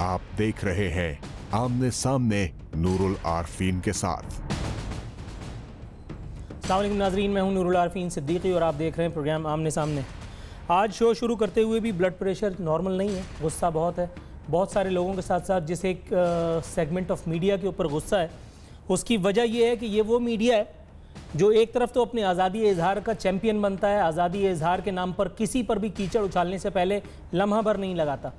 आप देख रहे हैं आमने सामने नूरुल आरफीन के साथ। अस्सलाम वालेकुम नाज़रीन, मैं हूं नूरुल आरफीन सिद्दीकी और आप देख रहे हैं प्रोग्राम आमने सामने। आज शो शुरू करते हुए भी ब्लड प्रेशर नॉर्मल नहीं है, गुस्सा बहुत है। बहुत सारे लोगों के साथ साथ जिस एक सेगमेंट ऑफ मीडिया के ऊपर गुस्सा है, उसकी वजह यह है कि ये वो मीडिया है जो एक तरफ तो अपने आज़ादी इजहार का चैम्पियन बनता है, आज़ादी इजहार के नाम पर किसी पर भी कीचड़ उछालने से पहले लम्हा भर नहीं लगाता।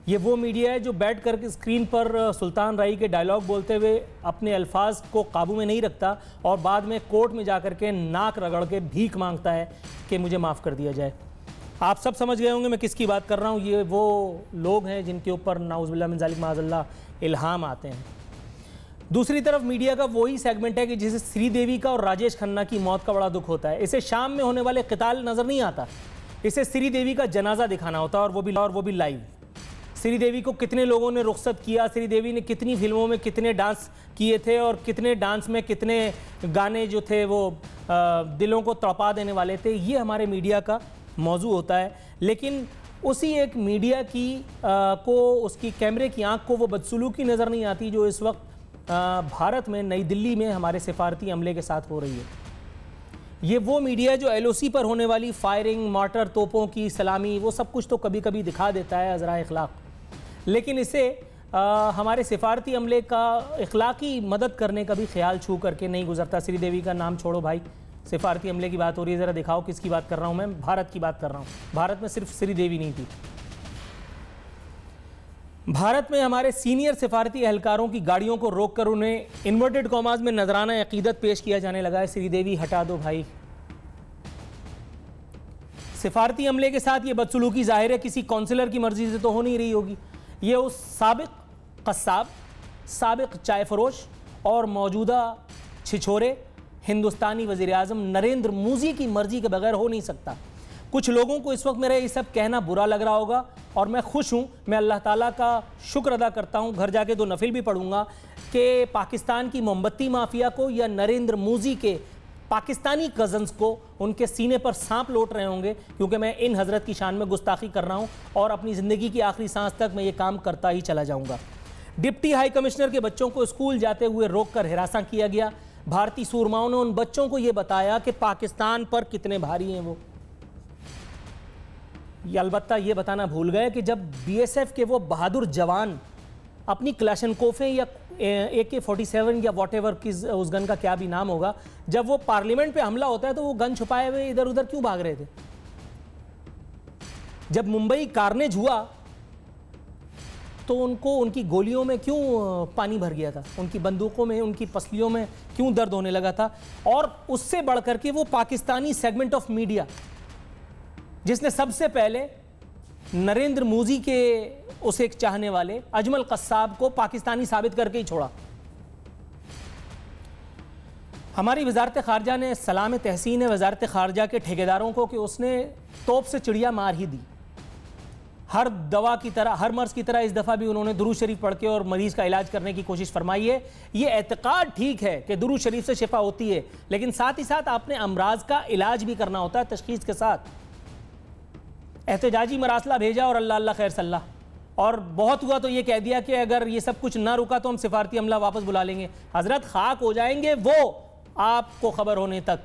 ये वो मीडिया है जो बैठ कर स्क्रीन पर सुल्तान राई के डायलॉग बोलते हुए अपने अल्फाज को काबू में नहीं रखता और बाद में कोर्ट में जाकर के नाक रगड़ के भीख मांगता है कि मुझे माफ़ कर दिया जाए। आप सब समझ गए होंगे मैं किसकी बात कर रहा हूँ। ये वो लोग हैं जिनके ऊपर नाउज़ुबिल्लाह मिन ज़ालिक माअज़ल्लाह इल्हाम आते हैं। दूसरी तरफ मीडिया का वही सेगमेंट है कि जिसे श्रीदेवी का और राजेश खन्ना की मौत का बड़ा दुख होता है। इसे शाम में होने वाले क़िताल नज़र नहीं आता, इसे श्रीदेवी का जनाजा दिखाना होता है और वो भी लाइव। श्रीदेवी को कितने लोगों ने रुखसत किया, श्रीदेवी ने कितनी फिल्मों में कितने डांस किए थे और कितने डांस में कितने गाने जो थे वो दिलों को तड़पा देने वाले थे, ये हमारे मीडिया का मौजू होता है। लेकिन उसी एक मीडिया की को उसकी कैमरे की आंख को वो बदसलूकी नज़र नहीं आती जो इस वक्त भारत में नई दिल्ली में हमारे सिफारती अमले के साथ हो रही है। ये वो मीडिया जो LOC पर होने वाली फायरिंग, मार्टर, तोपों की सलामी, वो सब कुछ तो कभी कभी दिखा देता है अज़रा इखलाक, लेकिन इसे हमारे सिफारती अमले का इखलाकी मदद करने का भी ख्याल छू करके नहीं गुजरता। श्रीदेवी का नाम छोड़ो भाई, सिफारती अमले की बात हो रही है, ज़रा दिखाओ किसकी बात कर रहा हूँ मैं। भारत की बात कर रहा हूँ। भारत में सिर्फ श्रीदेवी नहीं थी, भारत में हमारे सीनियर सिफारती एहलकारों की गाड़ियों को रोककर उन्हें इन्वर्टेड कॉमाज में नजराना अकीदत पेश किया जाने लगा है। श्रीदेवी हटा दो भाई। सिफारती अमले के साथ ये बदसलूकी जाहिर है किसी काउंसिलर की मर्जी से तो हो नहीं रही होगी। ये उस साबिक कस्साब, साबिक चाय फरोश और मौजूदा छिछोरे हिंदुस्तानी वज़ीर आज़म नरेंद्र मोदी की मर्जी के बगैर हो नहीं सकता। कुछ लोगों को इस वक्त मेरा ये सब कहना बुरा लग रहा होगा और मैं खुश हूँ, मैं अल्लाह ताला का शुक्र अदा करता हूँ, घर जाके 2 नफिल भी पढ़ूंगा कि पाकिस्तान की मोमबत्ती माफिया को या नरेंद्र मोदी के पाकिस्तानी कज़न्स को उनके सीने पर सांप लौट रहे होंगे, क्योंकि मैं इन हज़रत की शान में गुस्ताखी कर रहा हूँ और अपनी ज़िंदगी की आखिरी सांस तक मैं ये काम करता ही चला जाऊँगा। डिप्टी हाई कमिश्नर के बच्चों को स्कूल जाते हुए रोक कर हिरासा किया गया। भारतीय सूरमाओं ने उन बच्चों को ये बताया कि पाकिस्तान पर कितने भारी हैं वो। ये अलबत्ता ये बताना भूल गए कि जब BSF के वो बहादुर जवान अपनी क्लाशनकोफें या AK-47 या वॉटेवर की उस गन का क्या भी नाम होगा, जब वो पार्लियामेंट पे हमला होता है तो वो गन छुपाए हुए इधर उधर क्यों भाग रहे थे? जब मुंबई कारनेज हुआ तो उनको उनकी गोलियों में क्यों पानी भर गया था, उनकी बंदूकों में, उनकी पसलियों में क्यों दर्द होने लगा था? और उससे बढ़कर के वो पाकिस्तानी सेगमेंट ऑफ मीडिया जिसने सबसे पहले नरेंद्र मोदी के उस एक चाहने वाले अजमल कस्साब को पाकिस्तानी साबित करके ही छोड़ा। हमारी वजारत खारजा ने सलाम तहसीन है वजारत खारजा के ठेकेदारों को कि उसने तोप से चिड़िया मार ही दी। हर दवा की तरह, हर मर्ज की तरह इस दफ़ा भी उन्होंने दुरूद शरीफ पढ़ के और मरीज़ का इलाज करने की कोशिश फरमाई है। ये एतकाद ठीक है कि दुरूद शरीफ से शिफा होती है, लेकिन साथ ही साथ आपने अमराज का इलाज भी करना होता है तशखीस के साथ। एहतजाजी मरासला भेजा और अल्लाह अल्लाह खैर सल्लाह, और बहुत हुआ तो ये कह दिया कि अगर ये सब कुछ ना रुका तो हम सिफारती अमला वापस बुला लेंगे। हजरत खाक हो जाएंगे वो आपको खबर होने तक।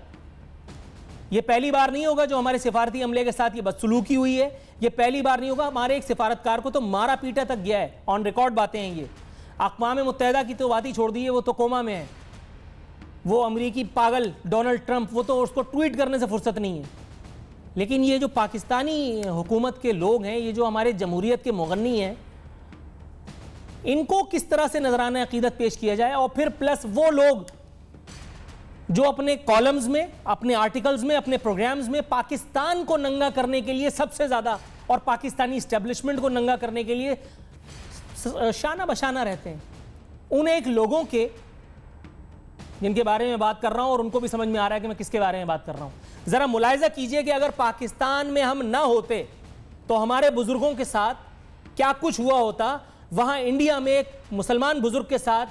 ये पहली बार नहीं होगा जो हमारे सिफारती अमले के साथ ये बदसलूकी हुई है, ये पहली बार नहीं होगा। हमारे एक सिफारतकार को तो मारा पीटा तक गया है, ऑन रिकॉर्ड बातें हैं ये। अक़वाम मुत्तहिदा की तो बात ही छोड़ दी है, वो तो कोमा में है। वो अमरीकी पागल डोनाल्ड ट्रंप, वो तो उसको ट्वीट करने से फुर्सत नहीं है। लेकिन ये जो पाकिस्तानी हुकूमत के लोग हैं, ये जो हमारे जमहूरियत के मुगन्नी हैं, इनको किस तरह से नजराना अकीदत पेश किया जाए। और फिर प्लस वो लोग जो अपने कॉलम्स में, अपने आर्टिकल्स में, अपने प्रोग्राम्स में पाकिस्तान को नंगा करने के लिए सबसे ज़्यादा और पाकिस्तानी इस्टेब्लिशमेंट को नंगा करने के लिए शाना बशाना रहते हैं, उन एक लोगों के जिनके बारे में बात कर रहा हूं और उनको भी समझ में आ रहा है कि मैं किसके बारे में बात कर रहा हूं। ज़रा मुलाहिजा कीजिए कि अगर पाकिस्तान में हम ना होते तो हमारे बुजुर्गों के साथ क्या कुछ हुआ होता। वहां इंडिया में एक मुसलमान बुजुर्ग के साथ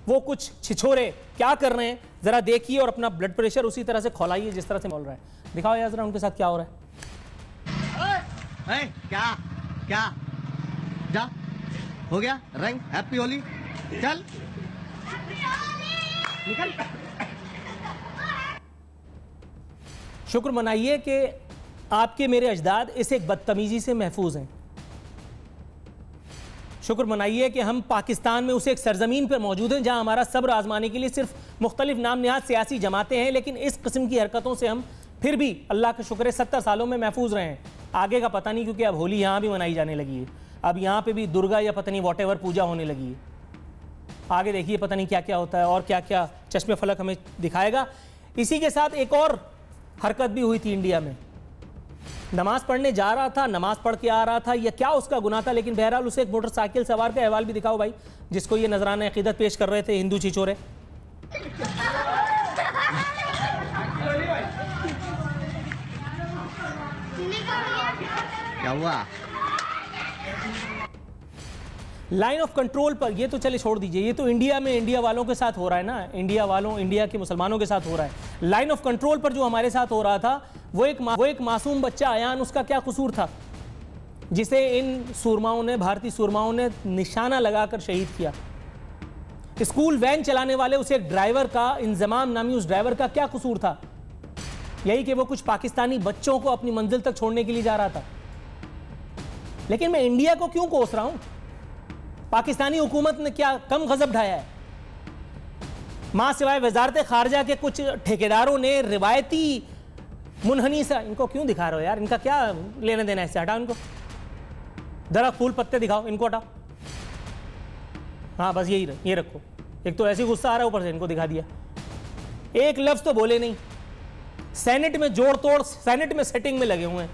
वो कुछ छिछोरे क्या कर रहे हैं, जरा देखिए और अपना ब्लड प्रेशर उसी तरह से खौलाइए जिस तरह से बोल रहा है। दिखाओ यार जरा उनके साथ क्या हो रहा है। क्या क्या जा हो गया रंग, हैप्पी होली, चल निकल। शुक्र मनाइए कि आपके मेरे अजदाद इस एक बदतमीजी से महफूज हैं। शुक्र मनाइए कि हम पाकिस्तान में उस एक सरजमीन पर मौजूद हैं जहां हमारा सब्र आजमाने के लिए सिर्फ मुख्तलिफ नाम निहाद सियासी जमातें हैं, लेकिन इस किस्म की हरकतों से हम फिर भी अल्लाह का शुक्र है 70 सालों में महफूज रहे हैं। आगे का पता नहीं, क्योंकि अब होली यहाँ भी मनाई जाने लगी है, अब यहाँ पे भी दुर्गा या पता नहीं वॉटेवर पूजा होने लगी है। आगे देखिए पता नहीं क्या क्या होता है और क्या क्या चश्मे फलक हमें दिखाएगा। इसी के साथ एक और हरकत भी हुई थी इंडिया में। नमाज पढ़ने जा रहा था, नमाज पढ़ के आ रहा था, या क्या उसका गुनाह था, लेकिन बहरहाल उसे एक मोटरसाइकिल सवार का अहवाल भी दिखाओ भाई, जिसको ये नजराना अकीदत पेश कर रहे थे हिंदू छिछोरे। क्या हुआ? लाइन ऑफ कंट्रोल पर, ये तो चले छोड़ दीजिए, ये तो इंडिया में इंडिया वालों के साथ हो रहा है ना, इंडिया के मुसलमानों के साथ हो रहा है। लाइन ऑफ कंट्रोल पर जो हमारे साथ हो रहा था, वो एक मासूम बच्चा अयान, उसका क्या कसूर था जिसे इन सूरमाओं ने, भारतीय सूरमाओं ने निशाना लगाकर शहीद किया। स्कूल वैन चलाने वाले उस एक ड्राइवर का, इंजमाम नामी उस ड्राइवर का क्या कसूर था? यही कि वो कुछ पाकिस्तानी बच्चों को अपनी मंजिल तक छोड़ने के लिए जा रहा था। लेकिन मैं इंडिया को क्यों कोस रहा हूं? पाकिस्तानी हुकूमत ने क्या कम गजब ढाया है? मां सिवाय वजारत खारजा के कुछ ठेकेदारों ने रिवायती मुनहनी सा, इनको क्यों दिखा रहे हो यार, इनका क्या लेने देना है इससे? हटाओ इनको, दरख्त फूल पत्ते दिखाओ, इनको हटाओ। हाँ बस ये रखो। एक तो ऐसी गुस्सा आ रहा है, ऊपर से इनको दिखा दिया। एक लफ्ज तो बोले नहीं, सेनेट में जोड़ तोड़, सेनेट में सेटिंग में लगे हुए हैं।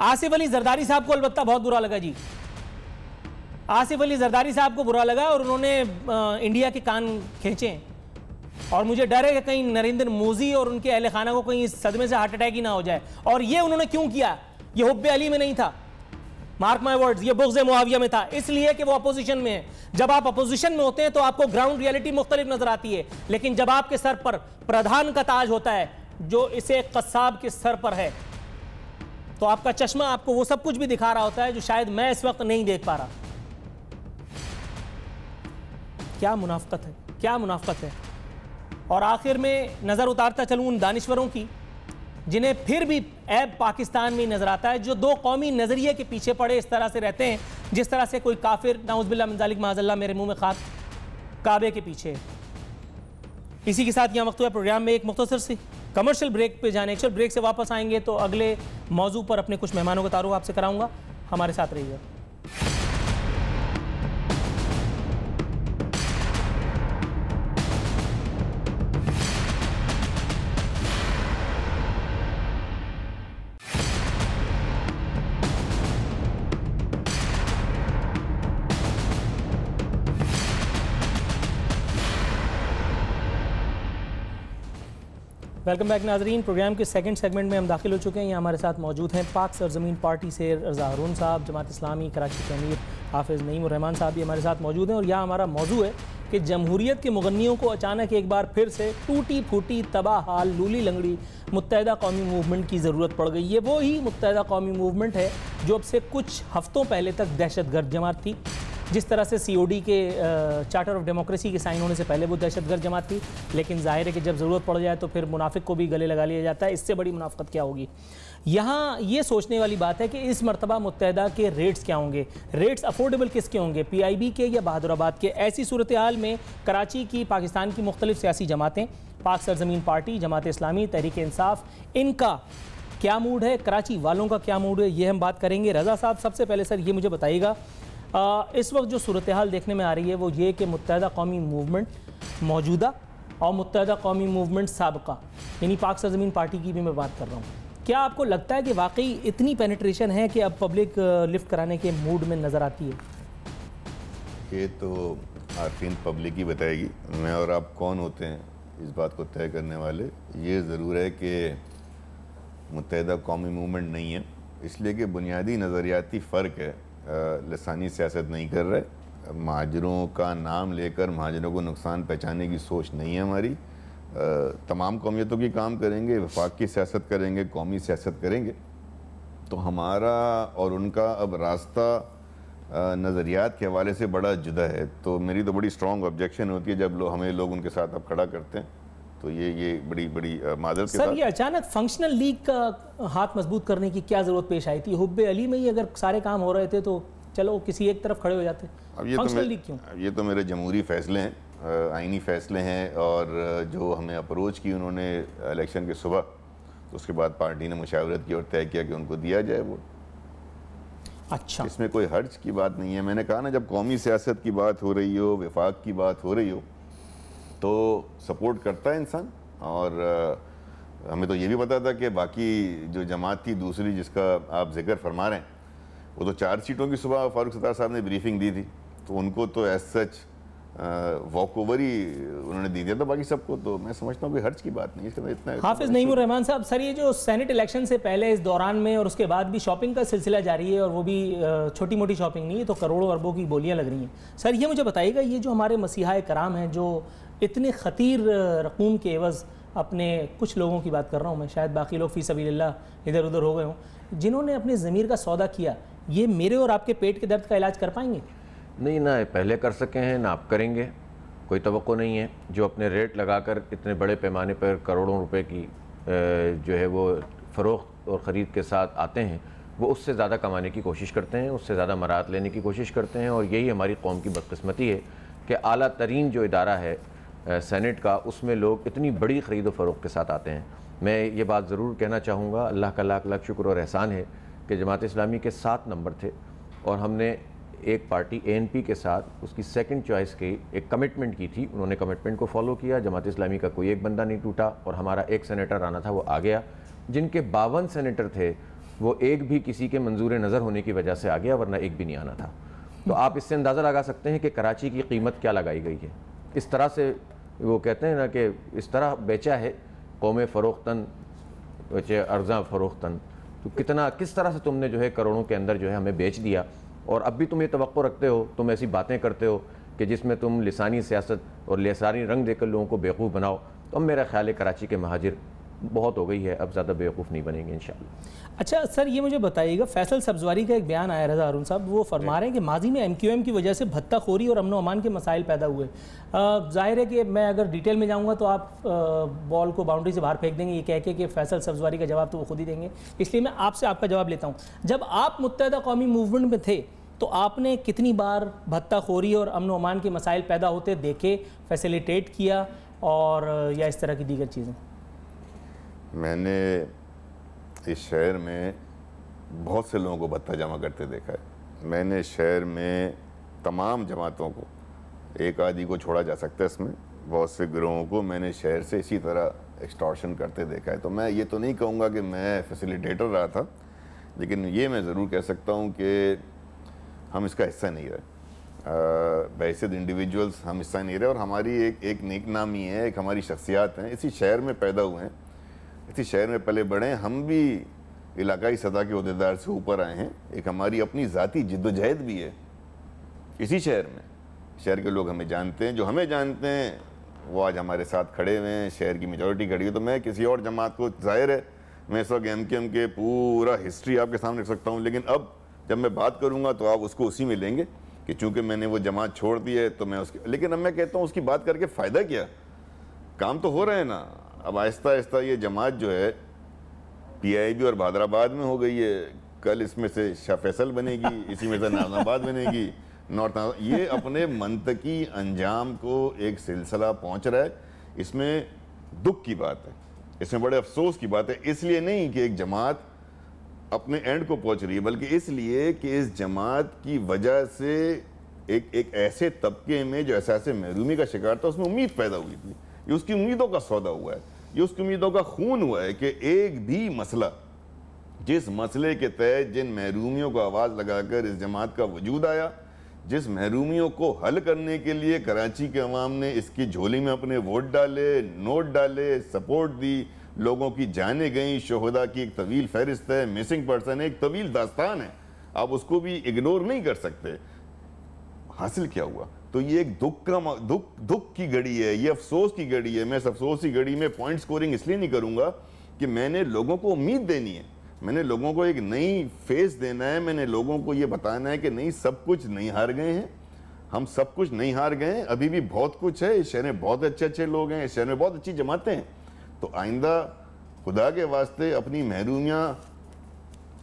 आसिफ अली जरदारी साहब को अलबत्ता बहुत बुरा लगा जी, आसिफ अली जरदारी साहब को बुरा लगा और उन्होंने इंडिया के कान खींचे। और मुझे डर है कि कहीं नरेंद्र मोदी और उनके अहले खाना को कहीं इस सदमे से हार्ट अटैक ही ना हो जाए। और ये उन्होंने क्यों किया? ये हुब्बे अली में नहीं था, मार्क माय वर्ड्स, ये बुग़्ज़ मुआविया में था। इसलिए कि वो अपोजिशन में है। जब आप अपोजिशन में होते हैं तो आपको ग्राउंड रियलिटी मुख्तलिफ नजर आती है, लेकिन जब आपके सर पर प्रधान का ताज होता है जो इसे कस्साब के सर पर है, तो आपका चश्मा आपको वो सब कुछ भी दिखा रहा होता है जो शायद मैं इस वक्त नहीं देख पा रहा। क्या मुनाफकत है, क्या मुनाफकत है। और आखिर में नजर उतारता चलूं उन दानिश्वरों की जिन्हें फिर भी ऐब पाकिस्तान में नजर आता है, जो दो कौमी नजरिए के पीछे पड़े इस तरह से रहते हैं जिस तरह से कोई काफिर, नाउज़ुबिल्लाह मिन ज़ालिक माज़अल्लाह, मेरे मुंह में खाक, काबे के पीछे। इसी के साथ यहाँ वक्त हुआ प्रोग्राम में एक मुख्तसर सी कमर्शियल ब्रेक पे जाने। एक्चुअल ब्रेक से वापस आएंगे तो अगले मौजू पर अपने कुछ मेहमानों का तारुफ आपसे कराऊंगा। हमारे साथ रहिएगा। वेलकम बैक नाजरीन। प्रोग्राम के सेकंड सेगमेंट में हम दाखिल हो चुके हैं। यहाँ हमारे साथ मौजूद हैं पाक सरजमीन पार्टी से रज़ा हारून साहब, जमात इस्लामी कराची के अमीर हाफिज़ नईम उर रहमान साहब भी हमारे साथ मौजूद हैं। और यहाँ हमारा मौजू है कि जमहूरियत के मुगन्नियों को अचानक एक बार फिर से टूटी फूटी तबाह हाल लूली लंगड़ी मुत्तहिदा कौमी मूवमेंट की ज़रूरत पड़ गई। ये वो ही मुत्तहिदा कौमी मूवमेंट है जो अब से कुछ हफ्तों पहले तक दहशतगर्द जमात थी। जिस तरह से COD के चार्टर ऑफ डेमोक्रेसी के साइन होने से पहले वो दहशतगर्द जमात थी, लेकिन जाहिर है कि जब ज़रूरत पड़ जाए तो फिर मुनाफिक को भी गले लगा लिया जाता है। इससे बड़ी मुनाफिकत क्या होगी? यहाँ ये सोचने वाली बात है कि इस मरतबा मुत्तहिदा के रेट्स क्या होंगे, रेट्स अफोर्डेबल किसके होंगे, PIB के या बहादुराबाद के। ऐसी सूरत हाल में कराची की, पाकिस्तान की मुख्तलिफ सियासी जमातें, पाक सरजमीन पार्टी, जमात इस्लामी, तहरीक इंसाफ, इनका क्या मूड है, कराची वालों का क्या मूड है, ये हम बात करेंगे। रज़ा साहब, सबसे पहले सर ये मुझे बताइएगा, इस वक्त जो सूरत हाल देखने में आ रही है वो ये कि मुत्तहिदा कौमी मूवमेंट मौजूदा और मुत्तहिदा कौमी मूवमेंट साबका, यानी पाक सरजमीन पार्टी की भी मैं बात कर रहा हूँ, क्या आपको लगता है कि वाकई इतनी पेनिट्रेशन है कि अब पब्लिक लिफ्ट कराने के मूड में नज़र आती है? ये तो आर्फिन पब्लिक ही बताएगी, मैं और आप कौन होते हैं इस बात को तय करने वाले। ये ज़रूर है कि मुत्तहिदा कौमी मूवमेंट नहीं है, इसलिए कि बुनियादी नज़रियाती फ़र्क है। लसानी सियासत नहीं कर रहे, महाजरों का नाम लेकर महाजरों को नुकसान पहुँचाने की सोच नहीं है हमारी। तमाम कौमियतों की काम करेंगे, वफाक की सियासत करेंगे, कौमी सियासत करेंगे। तो हमारा और उनका अब रास्ता नज़रियात के हवाले से बड़ा जुदा है। तो मेरी तो बड़ी स्ट्रॉन्ग ऑब्जेक्शन होती है जब हमें लोग उनके साथ अब खड़ा करते हैं, तो ये बड़ी मादरत के सर साथ। ये अचानक फंक्शनल लीग का हाथ मजबूत करने की क्या ज़रूरत पेश आई थी? हुब्बे अली में ही अगर सारे काम हो रहे थे तो चलो किसी एक तरफ खड़े हो जाते। अब ये फंक्शनल लीग क्यों? ये तो मेरे जमहूरी फ़ैसले हैं, आइनी फ़ैसले हैं, और जो हमें अप्रोच की उन्होंने इलेक्शन के सुबह, तो उसके बाद पार्टी ने मुशावरत की और तय किया कि उनको दिया जाए वोट। अच्छा, इसमें कोई हर्ज की बात नहीं है। मैंने कहा ना, जब कौमी सियासत की बात हो रही हो, विफाक की बात हो रही हो, तो सपोर्ट करता है इंसान। और हमें तो ये भी पता था कि बाकी जो जमात थी दूसरी जिसका आप जिक्र फरमा रहे हैं, वो तो 4 सीटों की सुबह फारूक सत्तार साहब ने ब्रीफिंग दी थी, तो उनको तो एज सच वॉकओवर ही उन्होंने दी दिया था। बाकी सबको तो मैं समझता हूँ कोई हर्ज की बात नहीं, इसके अंदर इतना। हाफिज नईमुर रहमान साहब, सर ये जो सेनेट इलेक्शन से पहले, इस दौरान में और उसके बाद भी शॉपिंग का सिलसिला जारी है, और वो भी छोटी मोटी शॉपिंग नहीं है, तो करोड़ों अरबों की बोलियां लग रही हैं। सर ये मुझे बताइएगा, ये जो हमारे मसीहा कराम हैं जो इतने ख़तीर रकूम के एवज़ अपने, कुछ लोगों की बात कर रहा हूँ मैं, शायद बाकी लोग फ़ी सबीलिल्लाह इधर उधर हो गए हों, जिन्होंने अपने ज़मीर का सौदा किया, ये मेरे और आपके पेट के दर्द का इलाज कर पाएंगे? नहीं, ना पहले कर सके हैं ना आप करेंगे, कोई तवक्को नहीं है। जो अपने रेट लगाकर इतने बड़े पैमाने पर करोड़ों रुपए की जो है वो फ़रोख्त और ख़रीद के साथ आते हैं, वो उससे ज़्यादा कमाने की कोशिश करते हैं, उससे ज़्यादा मराहत लेने की कोशिश करते हैं। और यही हमारी कौम की बदकिस्मती है कि आला तरीन जो इदारा है सेनेट का, उसमें लोग इतनी बड़ी ख़रीद व फ़रोख्त के साथ आते हैं। मैं ये बात ज़रूर कहना चाहूँगा, अल्लाह का लाख लाख शुक्र और एहसान है कि जमात इस्लामी के 7 नंबर थे, और हमने एक पार्टी ANP के साथ उसकी सेकंड चॉइस की एक कमिटमेंट की थी। उन्होंने कमिटमेंट को फॉलो किया, जमात इस्लामी का कोई एक बंदा नहीं टूटा, और हमारा एक सेनेटर आना था वो आ गया। जिनके 52 सेनेटर थे वो एक भी किसी के मंजूर नज़र होने की वजह से आ गया, वरना एक भी नहीं आना था। तो आप इससे अंदाज़ा लगा सकते हैं कि कराची की कीमत क्या लगाई गई है। इस तरह से वो कहते हैं ना कि इस तरह बेचा है कौम फ़रोख्तन बचे अर्ज़ा फ़रोख्तन, तो कितना किस तरह से तुमने जो है करोड़ों के अंदर जो है हमें बेच दिया। और अब भी तुम ये तवक्को रखते हो, तुम ऐसी बातें करते हो कि जिसमें तुम लिसानी सियासत और लिसानी रंग देकर लोगों को बेवकूफ़ बनाओ। तो अब मेरा ख्याल है कराची के महाजिर बहुत हो गई है, अब ज़्यादा बेवकूफ़ नहीं बनेंगे इंशाअल्लाह। अच्छा सर, ये मुझे बताइएगा, फैसल सब्जवारी का एक बयान आया रज़ा हारून साहब, वो फरमा रहे हैं कि माजी में MQM की वजह से भत्ताखोरी और अमन अमान के मसाइल पैदा हुए। जाहिर है कि मैं अगर डिटेल में जाऊँगा तो आप बॉल को बाउंड्री से बाहर फेंक देंगे, ये कह के कि फैसल सब्जवारी का जवाब तो वो खुद ही देंगे, इसलिए मैं आपसे आपका जवाब लेता हूँ। जब आप मुत्तहदा कौमी मूवमेंट में थे तो आपने कितनी बार भत्ताखोरी और अमन अमान के मसाइल पैदा होते देखे, फैसिलिटेट किया, और या इस तरह की दीगर चीज़ें? मैंने इस शहर में बहुत से लोगों को भत्ता जमा करते देखा है। मैंने शहर में तमाम जमातों को, एक आदि को छोड़ा जा सकता है इसमें, बहुत से गिरोहों को मैंने शहर से इसी तरह एक्सटॉर्शन करते देखा है। तो मैं ये तो नहीं कहूँगा कि मैं फैसिलिटेटर रहा था, लेकिन ये मैं ज़रूर कह सकता हूँ कि हम इसका हिस्सा नहीं रहे। बैसिद इंडिविजुअल्स हम हिस्सा नहीं रहे, और हमारी एक नेक नामी है, एक हमारी शख्सियात हैं, इसी शहर में पैदा हुए हैं, इसी शहर में पले बड़े हैं, हम भी इलाकाई सतह के अहदेदार से ऊपर आए हैं। एक हमारी अपनी ज़ाती जिद्दोजहद भी है इसी शहर में। शहर के लोग हमें जानते हैं, जो हमें जानते हैं वो आज हमारे साथ खड़े हुए हैं, शहर की मेजॉरिटी खड़ी है। तो मैं किसी और जमात को, जाहिर है मैं इस वक्त MQM के पूरा हिस्ट्री आपके सामने रख सकता हूँ, लेकिन अब जब मैं बात करूँगा तो आप उसको उसी में लेंगे कि चूँकि मैंने वो जमात छोड़ दी है तो मैं उसकी, लेकिन अब मैं कहता हूँ उसकी बात करके फ़ायदा क्या, काम तो हो रहे हैं ना। अब आहिस्ता आहिस्ता ये जमात जो है PIB और भादराबाद में हो गई है, कल इसमें से शाह फैसल बनेगी, इसी में से नाज़ाबाद बनेगी, नॉर्थ। ये अपने मंतकी अंजाम को एक सिलसिला पहुंच रहा है। इसमें दुख की बात है, इसमें बड़े अफसोस की बात है, इसलिए नहीं कि एक जमात अपने एंड को पहुंच रही है, बल्कि इसलिए कि इस जमात की वजह से एक ऐसे तबके में जो एहसास महरूमी का शिकार था, उसमें उम्मीद पैदा हुई थी। ये उसकी उम्मीदों का सौदा हुआ है, ये उसकी उम्मीदों का खून हुआ है कि एक भी मसला, जिस मसले के तहत जिन महरूमियों को आवाज़ लगाकर इस जमात का वजूद आया, जिस महरूमियों को हल करने के लिए कराची के अवाम ने इसकी झोली में अपने वोट डाले, नोट डाले, सपोर्ट दी, लोगों की जाने गई, शोहदा की एक तवील फहरिस्त है, मिसिंग पर्सन एक तवील दास्तान है, आप उसको भी इग्नोर नहीं कर सकते। हासिल क्या हुआ? तो ये एक दुख की घड़ी है, ये अफसोस की घड़ी है। मैं इस अफसोस की घड़ी में पॉइंट स्कोरिंग इसलिए नहीं करूंगा कि मैंने लोगों को उम्मीद देनी है, मैंने लोगों को एक नई फेस देना है, मैंने लोगों को ये बताना है कि नहीं, सब कुछ नहीं हार गए हैं, हम सब कुछ नहीं हार गए हैं, अभी भी बहुत कुछ है, इस शहर में बहुत अच्छे अच्छे लोग हैं, इस शहर में बहुत अच्छी जमातें हैं। तो आइंदा खुदा के वास्ते अपनी महरूमियाँ,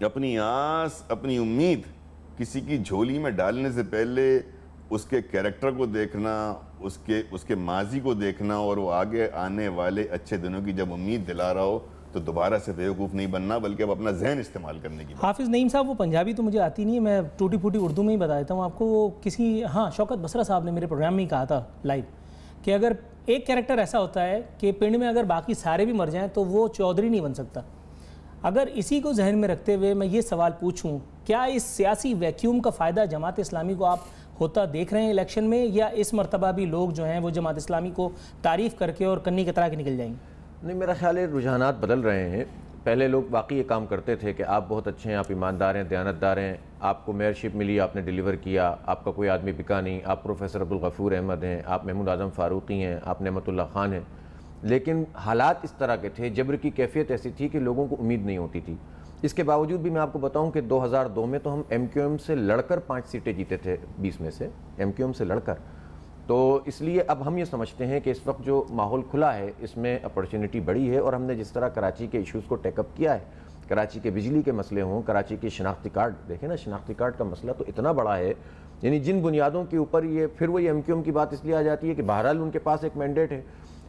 अपनी आस, अपनी उम्मीद किसी की झोली में डालने से पहले उसके कैरेक्टर को देखना, उसके माजी को देखना, और वो आगे आने वाले अच्छे दिनों की जब उम्मीद दिला रहा हो तो दोबारा से बेवकूफ़ नहीं बनना, बल्कि अब अपना जहन इस्तेमाल करने की। हाफिज़ नईम साहब, वो पंजाबी तो मुझे आती नहीं है, मैं टूटी फूटी उर्दू में ही बता देता हूँ आपको। वो किसी, हाँ, शौकत बसरा साहब ने मेरे प्रोग्राम में ही कहा था लाइव कि अगर एक कैरेक्टर ऐसा होता है कि पिंड में अगर बाकी सारे भी मर जाएं तो वो चौधरी नहीं बन सकता। अगर इसी को जहन में रखते हुए मैं ये सवाल पूछूं, क्या इस सियासी वैक्यूम का फ़ायदा जमात इस्लामी को आप होता देख रहे हैं इलेक्शन में, या इस मरतबा भी लोग जो हैं वो जमात इस्लामी को तारीफ़ करके और कन्नी कतरा के निकल जाएंगे? नहीं, मेरा ख्याल है रुझानात बदल रहे हैं। पहले लोग वाकई ये काम करते थे कि आप बहुत अच्छे हैं, आप ईमानदार हैं, दयानतदार हैं, आपको मेयरशिप मिली, आपने डिलीवर किया, आपका कोई आदमी बिका नहीं, आप प्रोफेसर अब्दुल गफूर अहमद हैं, आप महमूद आज़म फ़ारूकी हैं, आप नेमतुल्लाह खान हैं। लेकिन हालात इस तरह के थे, जबर की कैफियत ऐसी थी कि लोगों को उम्मीद नहीं होती थी। इसके बावजूद भी मैं आपको बताऊं कि 2002 में तो हम MQM से लड़कर 5 सीटें जीते थे 20 में से, MQM से लड़कर। तो इसलिए अब हम ये समझते हैं कि इस वक्त जो माहौल खुला है इसमें अपॉर्चुनिटी बड़ी है, और हमने जिस तरह कराची के इश्यूज़ को टेकअप किया है, कराची के बिजली के मसले हों, कराची के शनाख्ती कार्ड, देखें ना, शनाख्ती कार्ड का मसला तो इतना बड़ा है, यानी जिन बुनियादों के ऊपर ये, फिर वही MQM की बात इसलिए आ जाती है कि बहरहाल उनके पास एक मैंडेट है,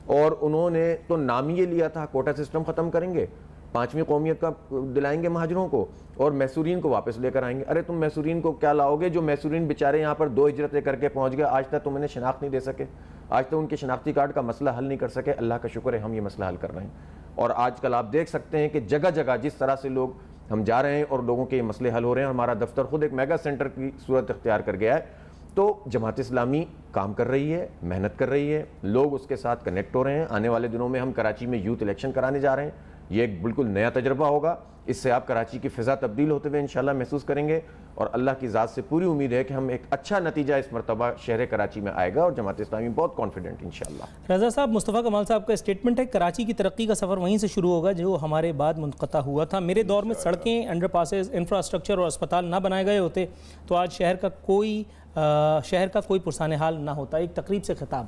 और उन्होंने तो नाम ये लिया था कोटा सिस्टम ख़त्म करेंगे, 5वीं कौमियत का दिलाएंगे महाजरों को, और मैसूरीन को वापस लेकर आएंगे। अरे तुम मैसूरीन को क्या लाओगे, जो मैसूरीन बेचारे यहाँ पर 2 हिजरतें करके पहुँच गए, आज तक तुम इन्हें शनाख्त नहीं दे सके, आज तक उनके शनाख्ती कार्ड का मसला हल नहीं कर सके। अल्लाह का शुक्र है हम ये मसला हल कर रहे हैं, और आजकल आप देख सकते हैं कि जगह जगह जिस तरह से लोग हम जा रहे हैं और लोगों के ये मसले हल हो रहे हैं, और हमारा दफ्तर खुद एक मेगा सेंटर की सूरत इख्तियार कर गया है। तो जमात इस्लामी काम कर रही है, मेहनत कर रही है, लोग उसके साथ कनेक्ट हो रहे हैं। आने वाले दिनों में हम कराची में यूथ इलेक्शन कराने जा रहे हैं, ये एक बिल्कुल नया तजर्बा होगा, इससे आप कराची की फ़िज़ा तब्दील होते हुए इंशाल्लाह महसूस करेंगे, और अल्लाह की ज़ात से पूरी उम्मीद है कि हम एक अच्छा नतीजा इस मरतबा शहर कराची में आएगा, और जमात इस्लामी बहुत कॉन्फिडेंट इंशाल्लाह। रज़ा साहब, मुस्तफ़ा कमाल साहब का स्टेटमेंट है कराची की तरक्की का सफ़र वहीं से शुरू होगा जो हमारे बाद मुनक़ता हुआ था। मेरे दौर में सड़कें, अंडरपासेस, इंफ्रास्ट्रक्चर और अस्पताल ना बनाए गए होते तो आज शहर का कोई पुरसाने हाल ना होता। एक तकरीब से खिताब,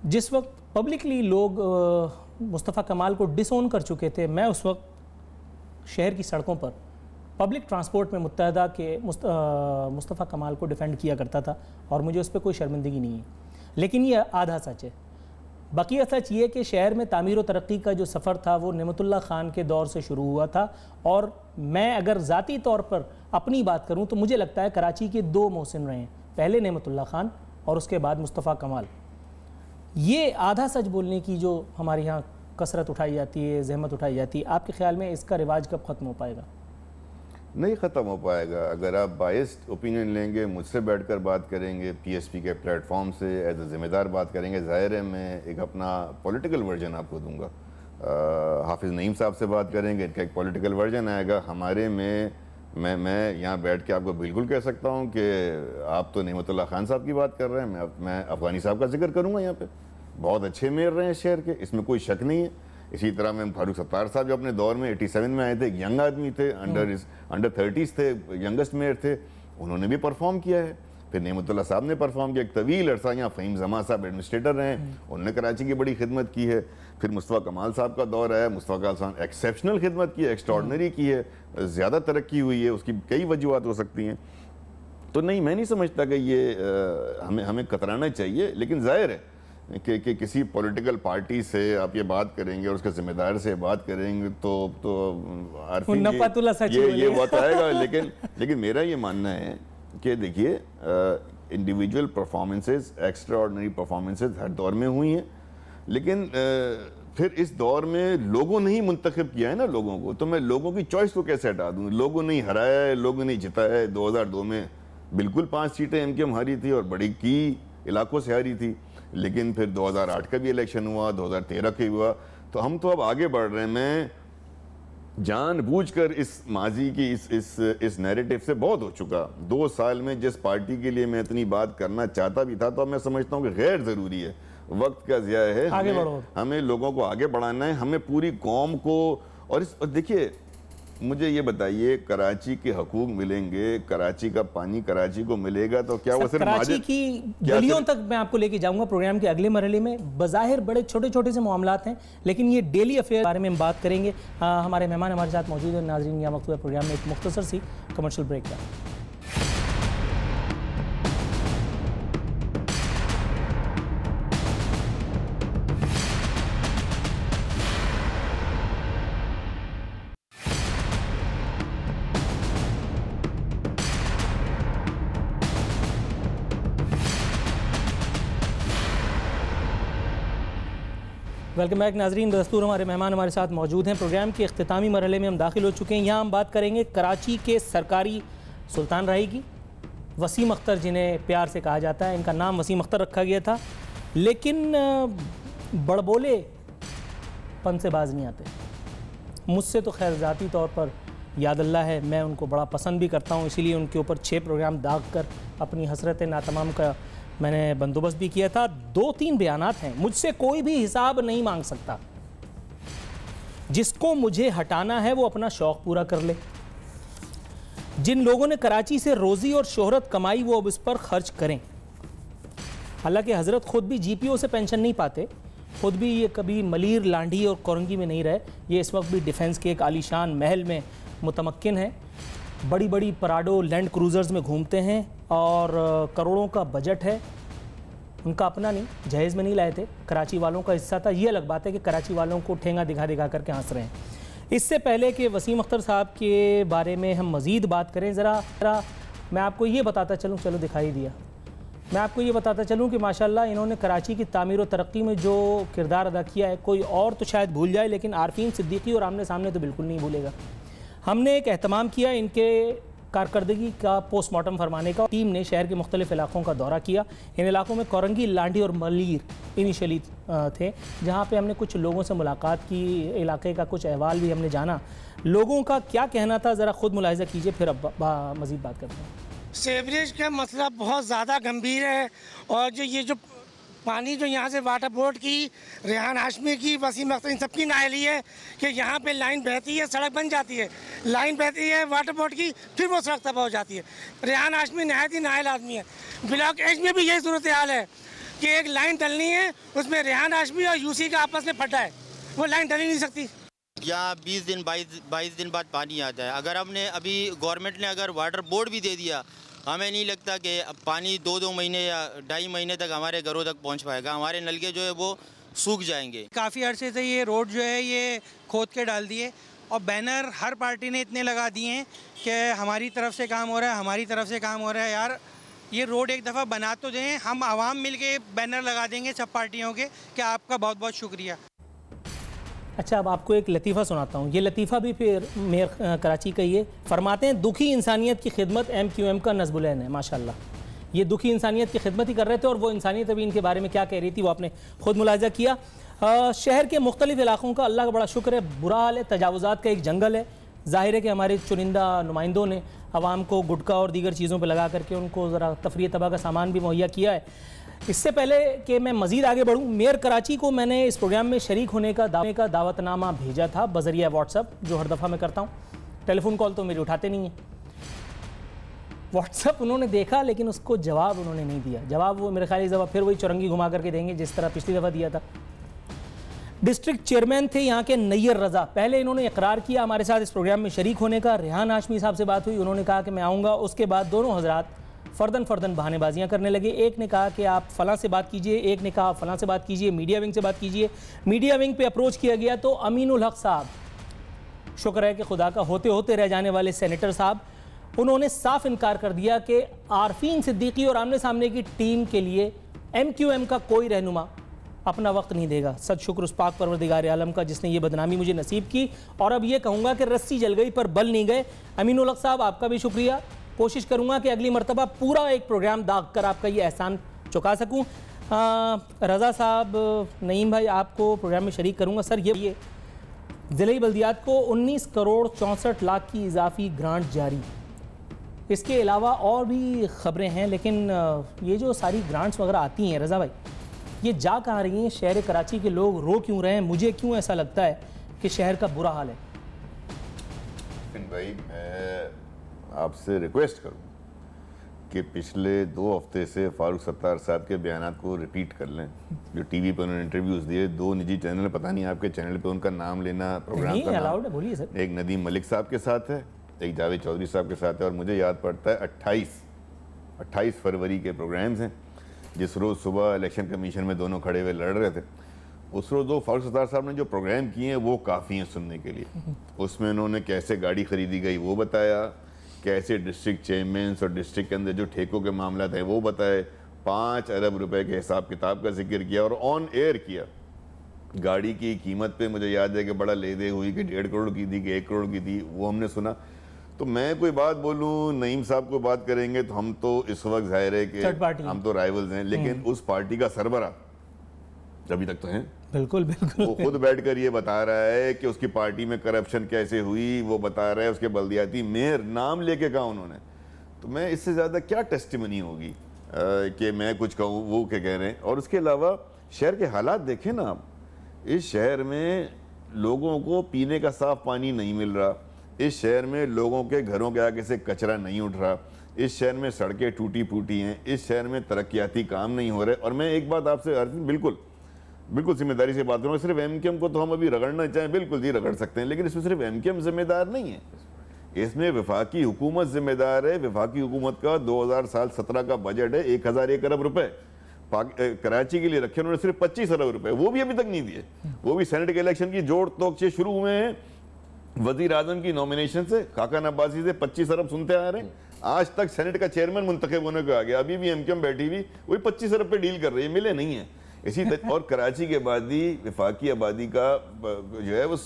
जिस वक्त पब्लिकली लोग मुस्तफ़ा कमाल को डिसओन कर चुके थे, मैं उस वक्त शहर की सड़कों पर पब्लिक ट्रांसपोर्ट में मुत्तहदा के मुस्तफ़ा कमाल को डिफेंड किया करता था, और मुझे उस पर कोई शर्मिंदगी नहीं है। लेकिन ये आधा सच है। बकिया सच ये कि शहर में तामीर व तरक्की का जो सफ़र था वो नेमतुल्लाह खान के दौर से शुरू हुआ था, और मैं अगर ज़ाती तौर पर अपनी बात करूँ तो मुझे लगता है कराची के 2 मोहसिन रहे हैं, पहले नेमतुल्लाह खान और उसके बाद मुस्तफ़ा कमाल। ये आधा सच बोलने की जो हमारे यहाँ कसरत उठाई जाती है, जहमत उठाई जाती है, आपके ख्याल में इसका रिवाज कब ख़त्म हो पाएगा? नहीं ख़त्म हो पाएगा। अगर आप बायस्ड ओपिनियन लेंगे, मुझसे बैठकर बात करेंगे, PSP के प्लेटफॉर्म से एज ए ज़िम्मेदार बात करेंगे, ज़ाहिर है मैं एक अपना पॉलिटिकल वर्जन आपको दूंगा। हाफिज़ नईम साहब से बात करेंगे, इनका एक पॉलिटिकल वर्जन आएगा। हमारे में मैं यहाँ बैठ के आपको बिल्कुल कह सकता हूँ कि आप तो नेमतुल्लाह खान साहब की बात कर रहे हैं, मैं अफ़गानी साहब का जिक्र करूँगा। यहाँ पे बहुत अच्छे मेयर रहे हैं शहर के, इसमें कोई शक नहीं है। इसी तरह में फारूक सत्तार साहब जो अपने दौर में 87 में आए थे, एक यंग आदमी थे, अंडर 30s थे, यंगेस्ट मेयर थे, उन्होंने भी परफॉर्म किया है। फिर नेमतुल्लाह साहब ने परफॉर्म किया, एक तवील अरसा यहाँ फ़हीम जमा साहब एडमिनिस्ट्रेटर रहे, उन्होंने कराची की बड़ी खिदमत की है। फिर मुस्तफ़ा कमाल साहब का दौर आया, मुस्तफ़ा कमाल साहब एक्सेप्शनल खिदमत की है, एक्स्ट्रॉर्डनरी की है, ज़्यादा तरक्की हुई है, उसकी कई वजूहत हो सकती हैं। तो नहीं, मैं नहीं समझता कि ये हमें कतराना चाहिए। लेकिन ज़ाहिर है कि किसी पॉलिटिकल पार्टी से आप ये बात करेंगे और उसके जिम्मेदार से बात करेंगे तो ये बात आएगा। लेकिन मेरा ये मानना है कि देखिए, individual performances, extraordinary performances हर दौर में हुई हैं, लेकिन फिर इस दौर में लोगों ने ही मुंतखब किया है ना लोगों को, तो मैं लोगों की चॉइस को कैसे हटा दूँ? लोगों ने हराया है, लोगों ने जिताया है। 2002 में बिल्कुल 5 सीटें MQM हारी थी और बड़ी की इलाकों से हारी थी, लेकिन फिर 2008 का भी इलेक्शन हुआ, 2013 का हुआ। तो हम तो अब आगे बढ़ रहे हैं। मैं जानबूझकर इस माजी की इस नैरेटिव से बहुत हो चुका। 2 साल में जिस पार्टी के लिए मैं इतनी बात करना चाहता भी था, तो अब मैं समझता हूँ कि गैर ज़रूरी है, वक्त का ज़िया है। हमें लोगों को आगे बढ़ाना है, हमें पूरी कौम को। और देखिए, मुझे ये बताइए, कराची के हकूक मिलेंगे, कराची का पानी कराची को मिलेगा, तो क्या वो सिर्फ कराची की गलियों तक मैं आपको लेके जाऊंगा प्रोग्राम के अगले मरहले में। बज़ाहिर बड़े छोटे छोटे से मामलात हैं, लेकिन ये डेली अफेयर के बारे में हम बात करेंगे। हमारे मेहमान हमारे साथ मौजूद हैं। नाज़रीन, यह वक्त हुआ प्रोग्राम में एक मुख्तसर सी कमर्शियल ब्रेक का। वेलकम बैक नाजरीन। दस्तूर हमारे मेहमान हमारे साथ मौजूद हैं। प्रोग्राम के अख्तामी मरहले में हम दाखिल हो चुके हैं। यहाँ हम बात करेंगे कराची के सरकारी सुल्तान राही की, वसीम अख्तर, जिन्हें प्यार से कहा जाता है। इनका नाम वसीम अख्तर रखा गया था, लेकिन बड़बोले पन से बाज नहीं आते। मुझसे तो खैर ज़ाती तौर पर याद अल्लाह है, मैं उनको बड़ा पसंद भी करता हूँ, इसीलिए उनके ऊपर 6 प्रोग्राम दाग कर अपनी हसरत नातमाम का मैंने बंदोबस्त भी किया था। 2-3 बयानात हैं। मुझसे कोई भी हिसाब नहीं मांग सकता, जिसको मुझे हटाना है वो अपना शौक़ पूरा कर ले। जिन लोगों ने कराची से रोज़ी और शोहरत कमाई वो अब इस पर खर्च करें। हालांकि हज़रत ख़ुद भी GPO से पेंशन नहीं पाते, ख़ुद भी ये कभी मलीर, लांडी और कोरंगी में नहीं रहे। ये इस वक्त भी डिफेंस के एक आलीशान महल में मुतमक्किन है। बड़ी बड़ी पराडो लैंड क्रूज़र्स में घूमते हैं और करोड़ों का बजट है। उनका अपना नहीं, जहेज़ में नहीं लाए थे, कराची वालों का हिस्सा था। ये अलग बात है कि कराची वालों को ठेंगा दिखा दिखा करके हंस रहे हैं। इससे पहले कि वसीम अख्तर साहब के बारे में हम मज़ीद बात करें, ज़रा मैं आपको ये बताता चलूँ, चलो दिखाई दिया, मैं आपको ये बताता चलूँ कि माशाल्लाह इन्होंने कराची की तामीर और तरक्की में जो किरदार अदा किया है, कोई और तो शायद भूल जाए, लेकिन आरफीन सिद्दीकी और आमने सामने तो बिल्कुल नहीं भूलेगा। हमने एक एहतमाम किया इनके कारकर्दगी का पोस्टमार्टम फरमाने का। टीम ने शहर के मुख्तलिफ इलाकों का दौरा किया। इन इलाकों में कोरंगी, लांडी और मलीर इनिशियली थे, जहाँ पे हमने कुछ लोगों से मुलाकात की, इलाके का कुछ अहवाल भी हमने जाना। लोगों का क्या कहना था ज़रा ख़ुद मुलाहिज़ा कीजिए, फिर अब मज़ीद बात करते हैं। सीवरेज का मसला बहुत ज़्यादा गंभीर है, और जो पानी जो यहाँ से वाटर बोर्ड की, रेहान हाशमी की, वसीम अख्तर, इन सबकी नाअहली है कि यहाँ पे लाइन बहती है, सड़क बन जाती है, लाइन बहती है वाटर बोर्ड की, फिर वो सड़क तबाह हो जाती है। रेहान हाशमी नहायत ही नाअहल आदमी है। ब्लॉक एच में भी यही सूरत हाल है कि एक लाइन डलनी है, उसमें रेहान हाशमी और यूसी का आपस में फटा है, वो लाइन डल ही नहीं सकती। यहाँ 20 दिन 22 दिन बाद पानी आता है। अगर हमने अभी गवर्नमेंट ने अगर वाटर बोर्ड भी दे दिया, हमें नहीं लगता कि पानी 2 महीने या 2.5 महीने तक हमारे घरों तक पहुंच पाएगा। हमारे नलके जो है वो सूख जाएंगे। काफ़ी अरसे से ये रोड जो है ये खोद के डाल दिए, और बैनर हर पार्टी ने इतने लगा दिए हैं कि हमारी तरफ से काम हो रहा है, हमारी तरफ से काम हो रहा है। यार ये रोड एक दफ़ा बना तो दें, हम आवाम मिल के बैनर लगा देंगे सब पार्टियों के कि आपका बहुत बहुत शुक्रिया। अच्छा, अब आपको एक लतीफ़ा सुनाता हूँ। ये लतीफ़ा भी फिर मेयर कराची का ये फरमाते हैं, दुखी इंसानियत की खिदमत MQM का नज़्बुलैन है। माशाल्लाह, ये दुखी इंसानियत की खिदमत ही कर रहे थे, और वो इंसानियत अभी इनके बारे में क्या कह रही थी वो आपने ख़ुद मुलाहिज़ा किया। शहर के मुख्तलिफ़ इलाक़ों का अल्लाह का बड़ा शुक्र है बुरा हाल है। तजावुज़ात का एक जंगल है। ज़ाहिर है कि हमारे चुनिंदा नुमाइंदों ने आवाम को गुटखा और दीगर चीज़ों पर लगा करके उनको ज़रा तफरीह तबाह का सामान भी मुहैया किया है। इससे पहले कि मैं मज़ीद आगे बढ़ूँ, मेयर कराची को मैंने इस प्रोग्राम में शरीक होने का दावतनामा भेजा था बज़रिया व्हाट्सअप, जो हर दफ़ा मैं करता हूँ। टेलीफोन कॉल तो मेरे उठाते नहीं हैं। व्हाट्सअप उन्होंने देखा, लेकिन उसको जवाब उन्होंने नहीं दिया। जवाब वो मेरे ख्याल से जवाब फिर वही चुरंगी घुमा करके देंगे जिस तरह पिछली दफ़ा दिया था। डिस्ट्रिक्ट चेयरमैन थे यहाँ के नैयर रज़ा। पहले इन्होंने इकरार किया हमारे साथ इस प्रोग्राम में शरीक होने का। रेहान हाशमी साहब से बात हुई, उन्होंने कहा कि मैं आऊँगा। उसके बाद दोनों हजरात फ़र्दन बहानेबाजियाँ करने लगे। एक ने कहा कि आप फ़लाँ से बात कीजिए, एक ने कहा फ़लाँ से बात कीजिए, मीडिया विंग से बात कीजिए। मीडिया विंग पे अप्रोच किया गया तो अमीनुल हक साहब, शुक्र है कि खुदा का होते होते रह जाने वाले सेनेटर साहब, उन्होंने साफ इनकार कर दिया कि आरफीन सिद्दीकी और आमने सामने की टीम के लिए MQM का कोई रहनुमा अपना वक्त नहीं देगा। सद शुक्र उस पाक परवरदिगार आलम का जिसने ये बदनामी मुझे नसीब की। और अब ये कहूँगा कि रस्सी जल गई पर बल नहीं गए। अमीनुल हक साहब, आपका भी शुक्रिया। कोशिश करूँगा कि अगली मरतबा पूरा एक प्रोग्राम दाग कर आपका ये एहसान चुका सकूँ। रज़ा साहब, नईम भाई, आपको प्रोग्राम में शरीक करूँगा। सर, ये ज़िले बल्दियात को 19 करोड़ 64 लाख की इजाफी ग्रांट जारी। इसके अलावा और भी ख़बरें हैं, लेकिन ये जो सारी ग्रांट्स वगैरह आती हैं रज़ा भाई, ये जा कहाँ रही हैं? शहर कराची के लोग रो क्यों रहे हैं? मुझे क्यों ऐसा लगता है कि शहर का बुरा हाल है? आरफिन भाई, मैं आपसे रिक्वेस्ट करूँ कि पिछले 2 हफ्ते से फारूक सत्तार साहब के बयानात को रिपीट कर लें। जो टीवी पे उन्होंने इंटरव्यूज़ दिए, 2 निजी चैनल, पता नहीं आपके चैनल पे उनका नाम लेना, प्रोग्राम का नाम, बोलिए सर। एक नदीम मलिक साहब के साथ है, एक जावेद चौधरी साहब के साथ है, और मुझे याद पड़ता है 28 फरवरी के प्रोग्राम्स हैं, जिस रोज़ सुबह इलेक्शन कमीशन में दोनों खड़े हुए लड़ रहे थे। उस रोज़ दो फारूक सत्तार साहब ने जो प्रोग्राम किए हैं वो काफ़ी हैं सुनने के लिए। उसमें उन्होंने कैसे गाड़ी खरीदी गई वो बताया, कैसे डिस्ट्रिक्ट चेयरमैन्स और डिस्ट्रिक्ट के अंदर जो ठेकों के मामला थे वो बताए, 5 अरब रुपए के हिसाब किताब का जिक्र किया और ऑन एयर किया। गाड़ी की कीमत पे मुझे याद है कि बड़ा ले दे हुई कि 1.5 करोड़ की थी कि 1 करोड़ की थी, वो हमने सुना। तो मैं कोई बात बोलूँ, नईम साहब को बात करेंगे तो हम तो इस वक्त जाहिर है कि हम तो राइवल्स हैं, लेकिन उस पार्टी का सरबरा अभी तक तो हैं। बिल्कुल बिल्कुल। वो खुद बैठकर ये बता रहा है कि उसकी पार्टी में करप्शन कैसे हुई, वो बता रहा है उसके बल्दियाती मेयर नाम लेके कहा उन्होंने। तो मैं इससे ज़्यादा क्या टेस्टिमनी होगी कि मैं कुछ कहूँ, वो क्या कह रहे हैं। और उसके अलावा शहर के हालात देखें ना आप, इस शहर में लोगों को पीने का साफ पानी नहीं मिल रहा, इस शहर में लोगों के घरों के आगे से कचरा नहीं उठ रहा, इस शहर में सड़कें टूटी फूटी हैं, इस शहर में तरक्याती काम नहीं हो रहे। और मैं एक बात आपसे बिल्कुल जिम्मेदारी से बात करूँ, सिर्फ एमकेएम को तो हम अभी रगड़ना चाहें, बिल्कुल जी रगड़ सकते हैं, लेकिन इसमें सिर्फ एमकेएम जिम्मेदार नहीं है, इसमें वफाकी हुकूमत जिम्मेदार है। वफाकी हुकूमत का 2017 का बजट है 1001 अरब रुपए, कराची के लिए रखे उन्होंने सिर्फ 25 अरब रुपए, वो भी अभी तक नहीं दिए। वो भी सेनेट के इलेक्शन की जोड़ तोक से शुरू हुए हैं, वजीर आजम की नॉमिनेशन से, खाका नब्बासी से 25 अरब सुनते आ रहे हैं, आज तक सेनेट का चेयरमैन मुंतखब होने को आ गया, अभी भी एमकेएम बैठी हुई वही 25 अरब पे डील कर रही है, मिले नहीं है। इसी और कराची की आबादी वफाकी आबादी का जो है वो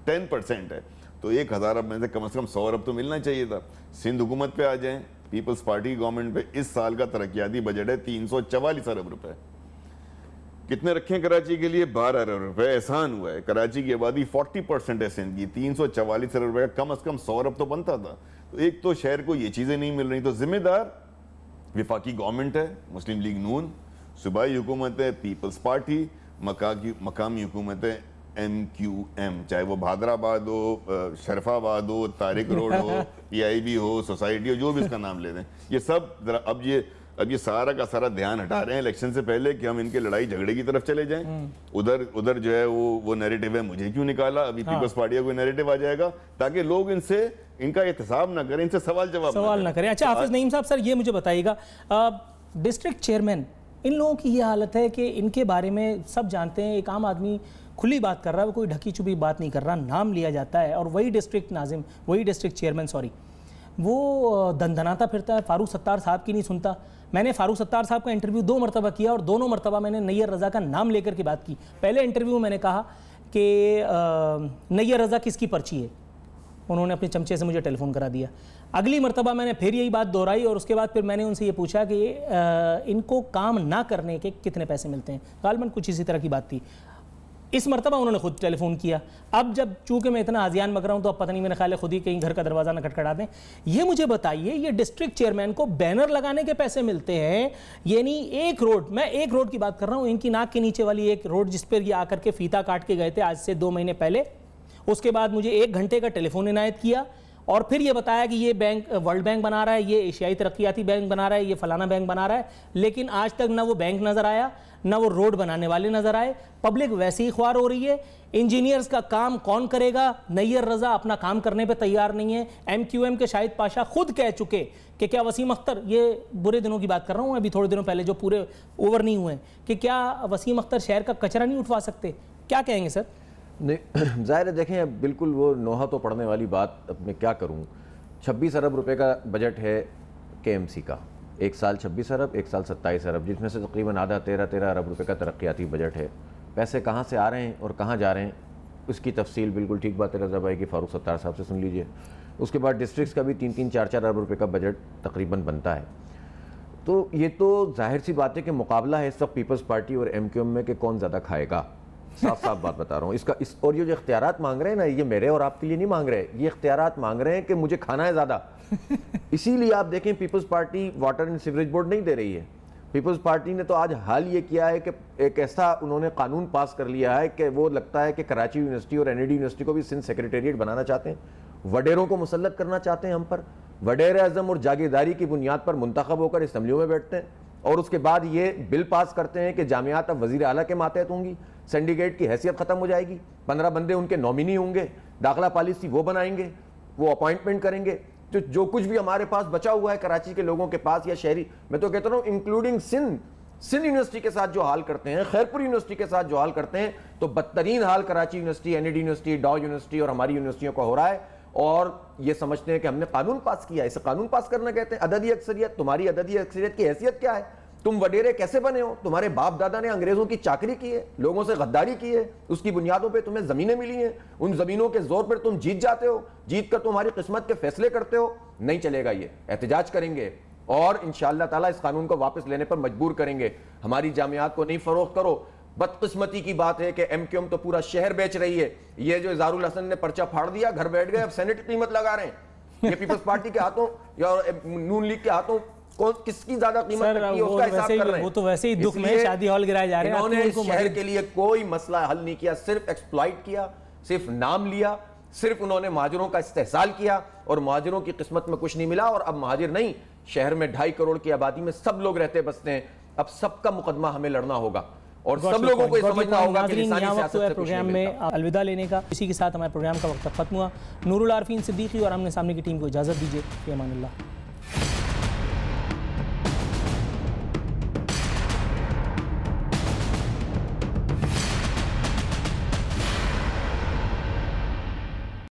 10% है, तो 1000 अरब में से कम 100 अरब तो मिलना चाहिए था। सिंध हुकूमत पे आ जाएं, पीपल्स पार्टी गवर्नमेंट पे, इस साल का तरक्याती बजट है 344 अरब रुपए। कितने रखे कराची के लिए? 12 अरब रुपए एहसान हुआ है। कराची की आबादी 40% है सिंध की, 344 अरब रुपए का कम से कम 100 अरब तो बनता था। तो एक तो शहर को ये चीज़ें नहीं मिल रही, तो जिम्मेदार वफाकी गवर्नमेंट है, मुस्लिम लीग नून, सूबाई हुकूमत है पीपल्स पार्टी, मकामी हुकूमत है MQM, चाहे वो भादराबाद हो, शरफाबाद हो, तारिक रोड हो, PIB हो, सोसाइटी हो, जो भी इसका नाम ले दें। ये सब अब ये सारा का सारा ध्यान हटा रहे हैं इलेक्शन से पहले कि हम इनके लड़ाई झगड़े की तरफ चले जाएं। उधर जो है वो नैरेटिव है, मुझे क्यों निकाला, अभी पीपल्स पार्टी का कोई नैरेटिव आ जाएगा ताकि लोग इनका एहतसाब ना करें, इनसे सवाल ना करें। अच्छा हाफिज नईम साहब, सर ये मुझे बताइएगा, डिस्ट्रिक्ट चेयरमैन, इन लोगों की ये हालत है कि इनके बारे में सब जानते हैं, एक आम आदमी खुली बात कर रहा है, वो कोई ढकी छुपी बात नहीं कर रहा, नाम लिया जाता है और वही डिस्ट्रिक्ट चेयरमैन वो दंदनाता फिरता है, फारूक सत्तार साहब की नहीं सुनता। मैंने फारूक सत्तार साहब का इंटरव्यू 2 मरतबा किया और दोनों मरतबा मैंने नैयर रज़ा का नाम लेकर के बात की। पहले इंटरव्यू में मैंने कहा कि नैयर रज़ा किसकी पर्ची है, उन्होंने अपने चमचे से मुझे टेलीफोन करा दिया। अगली मरतबा मैंने फिर यही बात दोहराई और उसके बाद फिर मैंने उनसे ये पूछा कि इनको काम ना करने के कितने पैसे मिलते हैं, गालिबन कुछ इसी तरह की बात थी। इस मरतबा उन्होंने खुद टेलीफोन किया। अब जब चूंकि मैं इतना आजियान मग रहा हूँ तो अब पता नहीं, मेरे ख्याल है खुद ही कहीं घर का दरवाज़ा ना खटखटा दें। ये मुझे बताइए, ये डिस्ट्रिक्ट चेयरमैन को बैनर लगाने के पैसे मिलते हैं, यानी एक रोड, मैं एक रोड की बात कर रहा हूँ, इनकी नाक के नीचे वाली एक रोड जिस पर ये आकर के फीता काट के गए थे आज से 2 महीने पहले, उसके बाद मुझे 1 घंटे का टेलीफोन इनायत किया और फिर ये बताया कि ये बैंक वर्ल्ड बैंक बना रहा है, ये एशियाई तरक्याती बैंक बना रहा है, ये फलाना बैंक बना रहा है, लेकिन आज तक ना वो बैंक नज़र आया, ना वो रोड बनाने वाले नज़र आए। पब्लिक वैसे ही ख्वार हो रही है। इंजीनियर्स का काम कौन करेगा? नैयर रज़ा अपना काम करने पे तैयार नहीं है। MQM के शाहिद पाशा खुद कह चुके कि क्या वसीम अख्तर, ये बुरे दिनों की बात कर रहा हूँ अभी थोड़े दिनों पहले जो पूरे ओवर नहीं हुए, कि क्या वसीम अख्तर शहर का कचरा नहीं उठवा सकते? क्या कहेंगे सर? नहीं, ज़ाहिर है, देखें अब बिल्कुल वो नोहा तो पढ़ने वाली बात, अब मैं क्या करूँ। 26 अरब रुपए का बजट है KMC का, एक साल 26 अरब, एक साल 27 अरब, जिसमें से तकरीबन आधा 13 अरब रुपए का तरक्याती बजट है। पैसे कहाँ से आ रहे हैं और कहाँ जा रहे हैं उसकी तफसील बिल्कुल ठीक बात है रज़ा भाई की, फारूक सत्तार साहब से सुन लीजिए। उसके बाद डिस्ट्रिक्ट्स का भी 3-3, 4-4 अरब रुपए का बजट तकरीबन बनता है। तो ये तो जाहिर सी बात है कि मुकाबला है इस वक्त पीपल्स पार्टी और MQM में कि कौन ज़्यादा खाएगा। साफ बात बता रहा हूँ और ये जो इख्तियारात मांग रहे हैं ना, ये मेरे और आपके लिए नहीं मांग रहे, ये इख्तियारात मांग रहे हैं कि मुझे खाना है ज़्यादा। इसीलिए आप देखें People's Party water and sewerage board नहीं दे रही है। पीपल्स पार्टी ने तो आज हाल ये किया है कि एक ऐसा उन्होंने कानून पास कर लिया है कि वो लगता है कि कराची यूनिवर्सिटी और NAD यूनिवर्सिटी को भी सिंध सेक्रेटेरिएट बनाना चाहते हैं वडेरों को मुसल्लत करना चाहते हैं हम पर। वडेर आज़म और जागीरदारी की बुनियाद पर मुंतखब होकर असम्बलियों में बैठते हैं और उसके बाद ये बिल पास करते हैं कि जामियात अब वज़ीर आला के मातहत होंगी, सिंडिकेट की हैसियत ख़त्म हो जाएगी, 15 बंदे उनके नॉमिनी होंगे, दाखिला पॉलिसी वो बनाएंगे, वो अपॉइंटमेंट करेंगे। जो कुछ भी हमारे पास बचा हुआ है कराची के लोगों के पास या शहरी, मैं तो कहता हूँ इंक्लूडिंग सिंध यूनिवर्सिटी के साथ जो हाल करते हैं, खैरपुर यूनिवर्सिटी के साथ जो हाल करते हैं, तो बदतरीन हाल कराची यूनिवर्सिटी, एनईडी यूनिवर्सिटी, डॉ यूनिवर्सिटी और हमारी यूनिवर्सिटियों का हो रहा है। और ये समझते हैं कि हमने कानून पास किया, इसे कानून पास करना कहते हैं। अददी अक्सरियत, तुम्हारी अददी अक्सरियत की हैसियत क्या है? तुम वडेरे कैसे बने हो? तुम्हारे बाप दादा ने अंग्रेजों की चाकरी की है, लोगों से गद्दारी की है, उसकी बुनियादों पे तुम्हें जमीनें मिली हैं, उन जमीनों के जोर पर तुम जीत जाते हो, जीत कर तुम्हारी किस्मत के फैसले करते हो। नहीं चलेगा, ये एहतजाज करेंगे और इंशाअल्लाह ताला इस कानून को वापस लेने पर मजबूर करेंगे। हमारी जामियात को नहीं फरोख्त करो। बदकिस्मती की बात है कि एमक्यूएम तो पूरा शहर बेच रही है। ये जो इज़हारुल हसन ने पर्चा फाड़ दिया, घर बैठ गए, अब सेनेट की कीमत लगा रहे हैं। ये पीपल्स पार्टी के हाथों या नून लीग के हाथों कौन किसकी ज्यादा कीमत लगती है उसका हिसाब कर रहे हैं। वो तो वैसे ही दुख में शादी हॉल गिराए जा रहे हैं। इन्होंने इस शहर के लिए कोई मसला हल नहीं किया, सिर्फ एक्सप्लॉइट किया, सिर्फ नाम लिया, सिर्फ उन्होंने महाजिरों का इस्तेहसाल किया और महाजिरों की किस्मत में कुछ नहीं मिला। और अब महाजिर नहीं, शहर में 2.5 करोड़ की आबादी में सब लोग रहते बसते हैं। अब सबका मुकदमा हमें लड़ना होगा और सब लोगों को समझना होगा कि लिसानी सियासत से प्रोग्राम में अलविदा लेने का। इसी के साथ हमारे प्रोग्राम का वक्त खत्म हुआ। नूरुल आरफीन सिद्दीकी और आमने सामने की टीम को इजाज़त दीजिए। फ़ी अमान अल्लाह।